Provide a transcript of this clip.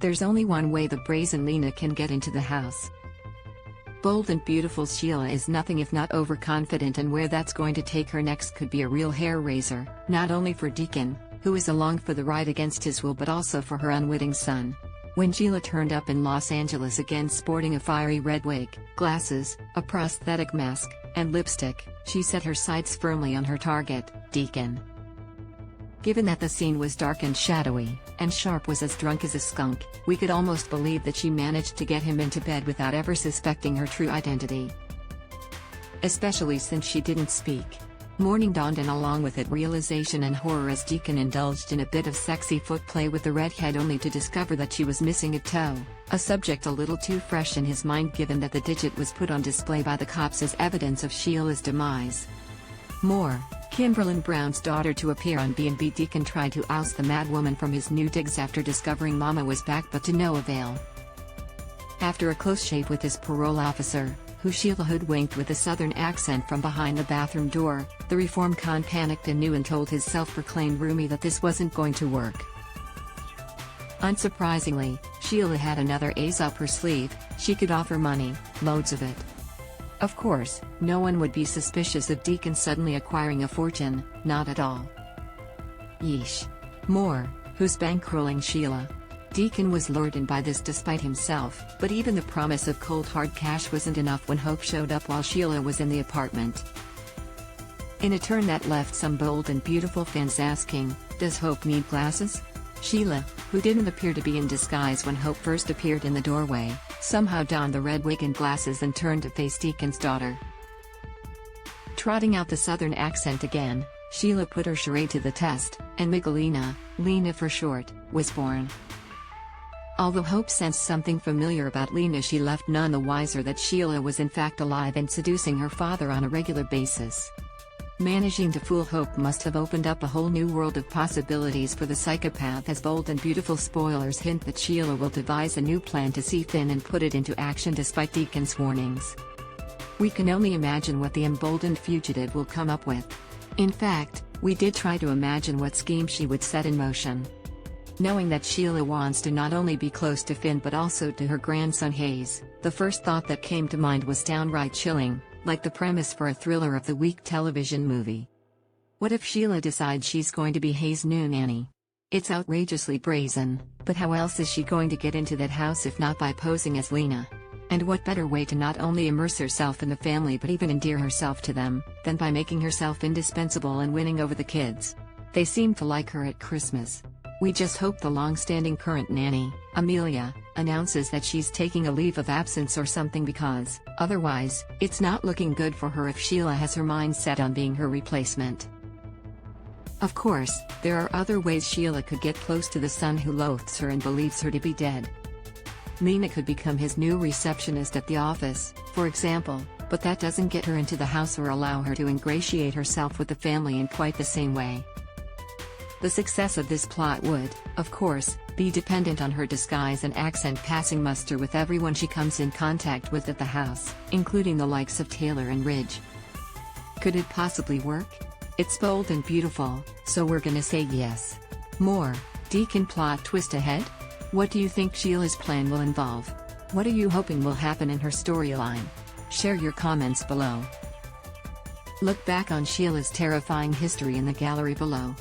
There's only one way the brazen Lina can get into the house. Bold and beautiful Sheila is nothing if not overconfident, and where that's going to take her next could be a real hair-raiser, not only for Deacon, who is along for the ride against his will, but also for her unwitting son. When Sheila turned up in Los Angeles again sporting a fiery red wig, glasses, a prosthetic mask, and lipstick, she set her sights firmly on her target, Deacon. Given that the scene was dark and shadowy, and Sharp was as drunk as a skunk, we could almost believe that she managed to get him into bed without ever suspecting her true identity. Especially since she didn't speak. Morning dawned, and along with it realization and horror as Deacon indulged in a bit of sexy foot play with the redhead, only to discover that she was missing a toe, a subject a little too fresh in his mind given that the digit was put on display by the cops as evidence of Sheila's demise. More. Kimberlyn Brown's daughter to appear on B&B. Deacon tried to oust the madwoman from his new digs after discovering Mama was back, but to no avail. After a close shave with his parole officer, who Sheila hoodwinked with a southern accent from behind the bathroom door, the reformed con panicked anew and told his self-proclaimed roomie that this wasn't going to work. Unsurprisingly, Sheila had another ace up her sleeve. She could offer money, loads of it. Of course, no one would be suspicious of Deacon suddenly acquiring a fortune, not at all. Yeesh. More. Who's bankrolling Sheila? Deacon was lured in by this despite himself, but even the promise of cold hard cash wasn't enough when Hope showed up while Sheila was in the apartment. In a turn that left some bold and beautiful fans asking, does Hope need glasses? Sheila, who didn't appear to be in disguise when Hope first appeared in the doorway, somehow donned the red wig and glasses and turned to face Deacon's daughter. Trotting out the southern accent again, Sheila put her charade to the test, and Miguelina, Lina for short, was born. Although Hope sensed something familiar about Lina, she left none the wiser that Sheila was in fact alive and seducing her father on a regular basis. Managing to fool Hope must have opened up a whole new world of possibilities for the psychopath, as bold and beautiful spoilers hint that Sheila will devise a new plan to see Finn and put it into action despite Deacon's warnings. We can only imagine what the emboldened fugitive will come up with. In fact, we did try to imagine what scheme she would set in motion. Knowing that Sheila wants to not only be close to Finn but also to her grandson Hayes, the first thought that came to mind was downright chilling, like the premise for a thriller of the week television movie. What if Sheila decides she's going to be Hayes' new nanny? It's outrageously brazen, but how else is she going to get into that house if not by posing as Lina? And what better way to not only immerse herself in the family but even endear herself to them, than by making herself indispensable and winning over the kids? They seem to like her at Christmas. We just hope the long-standing current nanny, Amelia, announces that she's taking a leave of absence or something, because, otherwise, it's not looking good for her if Sheila has her mind set on being her replacement. Of course, there are other ways Sheila could get close to the son who loathes her and believes her to be dead. Lina could become his new receptionist at the office, for example, but that doesn't get her into the house or allow her to ingratiate herself with the family in quite the same way. The success of this plot would, of course, be dependent on her disguise and accent passing muster with everyone she comes in contact with at the house, including the likes of Taylor and Ridge. Could it possibly work? It's bold and beautiful, so we're gonna say yes. More. Deacon plot twist ahead? What do you think Sheila's plan will involve? What are you hoping will happen in her storyline? Share your comments below. Look back on Sheila's terrifying history in the gallery below.